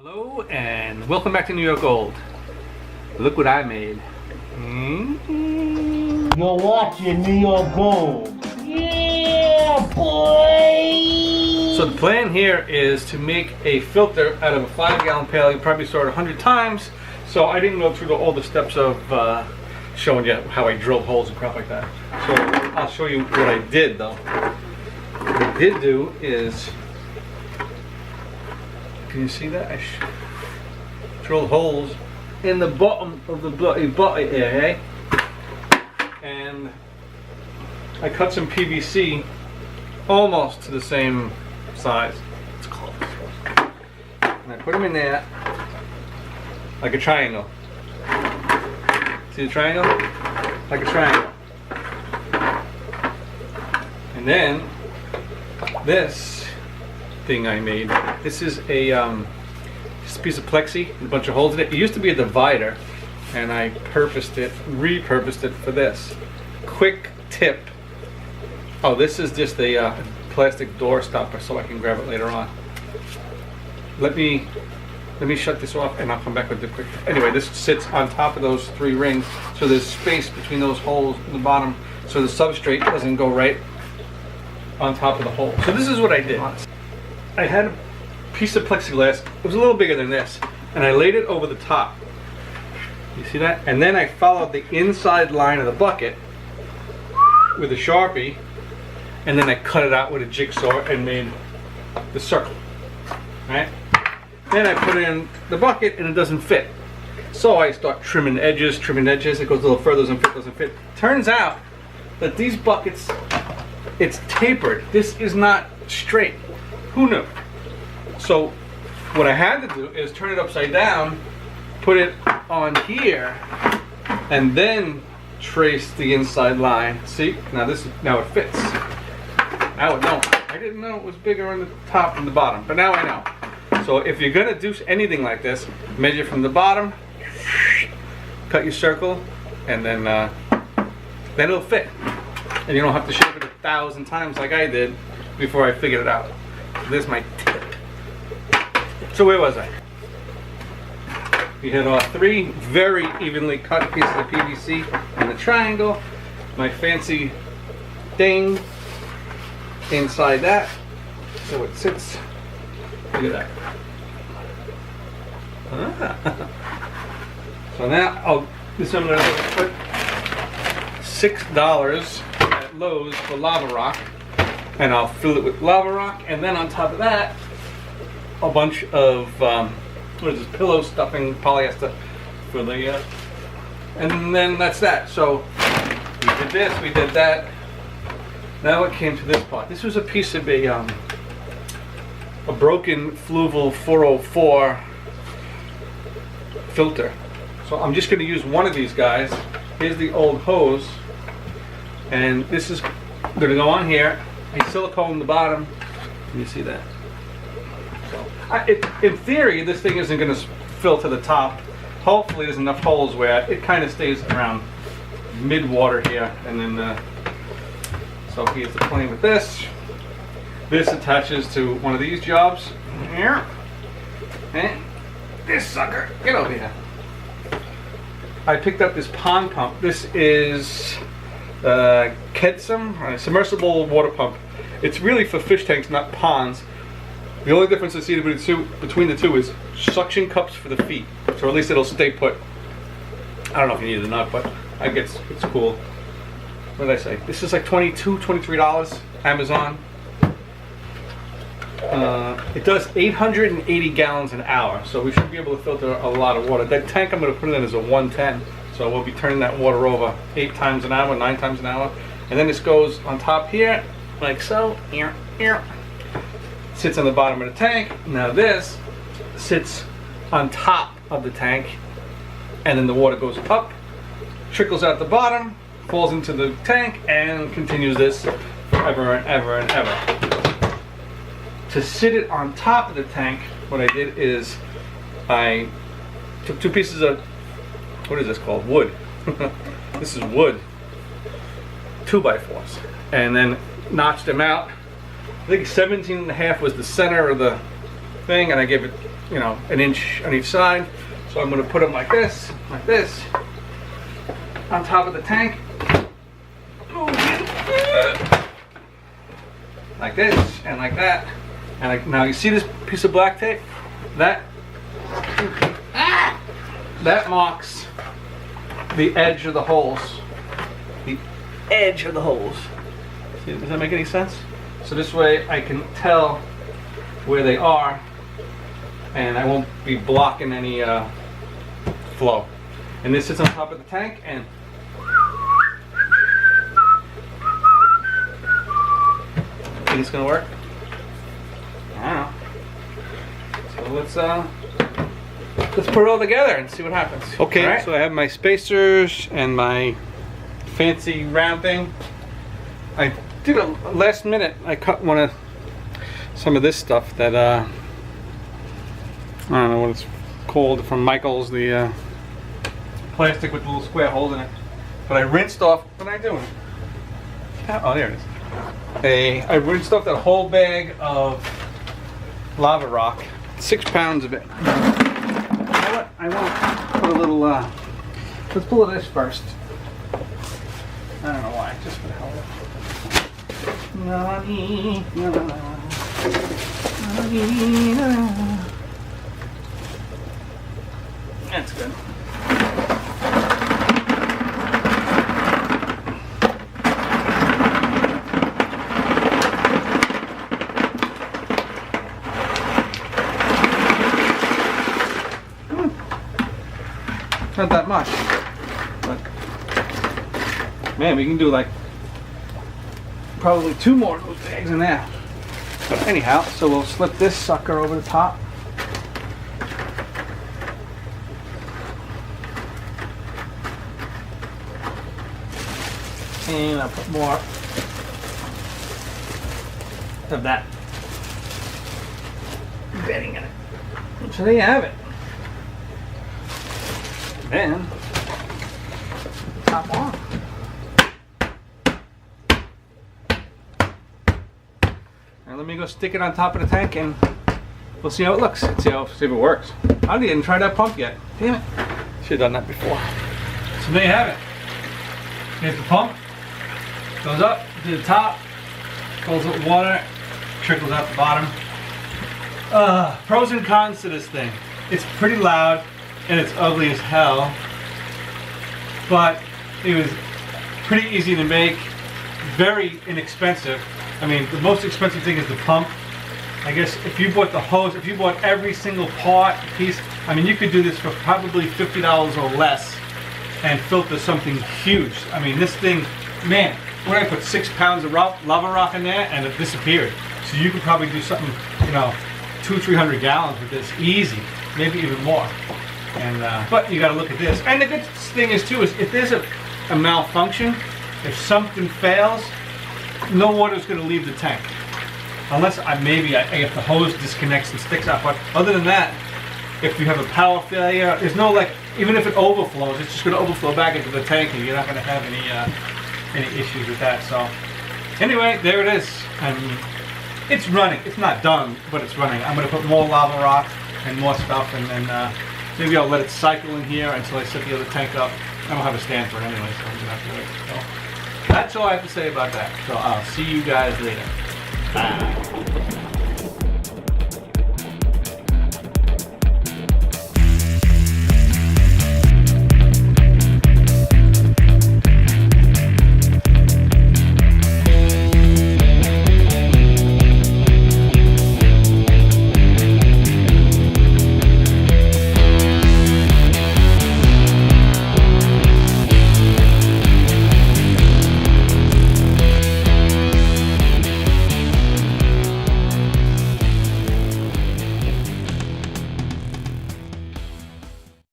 Hello and welcome back to New York Gold. Look what I made. You're watching New York Gold. Yeah, boy! So the plan here is to make a filter out of a 5-gallon pail. You probably saw it 100 times, so I didn't go through all the steps of showing you how I drilled holes and crap like that. So I'll show you what I did though. What I did do is, can you see that? I drilled holes in the bottom of the body area, and I cut some PVC almost to the same size. It's close. And I put them in there like a triangle. See the triangle? Like a triangle. And then this thing I made. This is a just a piece of plexi with a bunch of holes in it. It used to be a divider, and I repurposed it for this. Quick tip. Oh, this is just a plastic door stopper, so I can grab it later on. Let me shut this off, and I'll come back with the quick. Anyway, this sits on top of those 3 rings, so there's space between those holes in the bottom, so the substrate doesn't go right on top of the hole. So this is what I did. I had a piece of plexiglass. It was a little bigger than this, and I laid it over the top. You see that? And then I followed the inside line of the bucket with a Sharpie, and then I cut it out with a jigsaw and made the circle. Right? Then I put it in the bucket, and it doesn't fit. So I start trimming edges. It goes a little further, doesn't fit. Turns out that these buckets, it's tapered. This is not straight. Who knew? So what I had to do is turn it upside down, put it on here, and then trace the inside line. See? Now it fits. Now it don't. I didn't know it was bigger on the top than the bottom, but now I know. So if you're gonna do anything like this, measure from the bottom, cut your circle, and then it'll fit. And you don't have to shape it 1,000 times like I did before I figured it out. There's my tip. So where was I? We had our 3 very evenly cut pieces of PVC in the triangle. My fancy thing inside that. So it sits. Look at that. So now, this is what I'm going to put $6 at Lowe's for lava rock. And I'll fill it with lava rock, and then on top of that, a bunch of what is this, pillow stuffing polyester for the and then that's that. So we did this, we did that. Now it came to this part. This was a piece of a broken Fluval 404 filter. So I'm just going to use one of these guys. Here's the old hose, and this is going to go on here. A silicone in the bottom. You see that? So, in theory, this thing isn't going to fill to the top. Hopefully, there's enough holes where it kind of stays around mid-water here. And then, so here's the plane with this. This attaches to one of these jobs here. And this sucker, get over here. I picked up this pond pump. This is Kedsum, submersible water pump. It's really for fish tanks, not ponds. The only difference I see between the two is suction cups for the feet, so at least it'll stay put. I don't know if you need it or not, but I guess it's cool. What did I say? This is like $22, $23, Amazon. It does 880 gallons an hour, so we should be able to filter a lot of water. That tank I'm going to put it in is a 110. So we'll be turning that water over 8 times an hour, 9 times an hour. And then this goes on top here, like so. Sits on the bottom of the tank. Now this sits on top of the tank. And then the water goes up, trickles out the bottom, falls into the tank, and continues this forever and ever and ever. To sit it on top of the tank, what I did is I took 2 pieces of, what is this called? Wood. This is wood. 2x4s. And then notched them out. I think 17.5 was the center of the thing, and I gave it you know, an inch on each side. So I'm going to put them like this, on top of the tank. Like this and like that. And like, now you see this piece of black tape? That marks the edge of the holes. The edge of the holes. See, does that make any sense? So this way I can tell where they are and I won't be blocking any flow. And this sits on top of the tank and think it's gonna work? I don't know. So let's put it all together and see what happens. Okay, right. So I have my spacers and my fancy round thing. I did a last minute. I cut some of this stuff that I don't know what it's called from Michaels, the plastic with the little square hole in it. But I rinsed off. What am I doing? Oh, there it is. I rinsed off that whole bag of lava rock, 6 pounds of it. You know what? I want to put a little, let's pull this first. I don't know why, just for the hell of it. That's good. Not that much, but man, we can do like probably 2 more of those bags in there. But anyhow, so we'll slip this sucker over the top. And I'll put more of that bedding in it. So there you have it. Then top on. Now let me go stick it on top of the tank and we'll see how it looks. See if it works. I didn't even try that pump yet. Damn it. Should have done that before. So there you have it. Here's the pump. Goes up to the top, fills with water, trickles out the bottom. Pros and cons to this thing. It's pretty loud. And it's ugly as hell, but it was pretty easy to make, very inexpensive. I mean, the most expensive thing is the pump. I guess if you bought the hose, if you bought every single part, piece, I mean, you could do this for probably $50 or less and filter something huge. I mean, this thing, man, when I put 6 pounds of lava rock in there and it disappeared. So you could probably do something, you know, 200-300 gallons with this, easy, maybe even more. And but you got to look at this. And the good thing is too is if there's a malfunction, if something fails, no water is going to leave the tank, unless if the hose disconnects and sticks out. But other than that, if you have a power failure, there's no like, even if it overflows, it's just going to overflow back into the tank, and you're not going to have any issues with that. So anyway, there it is. I mean, it's running. It's not done, but it's running. I'm going to put more lava rock and more stuff, and then. Maybe I'll let it cycle in here until I set the other tank up. I don't have a stand for it anyway, so I'm gonna have to wait. So that's all I have to say about that. So I'll see you guys later. Bye.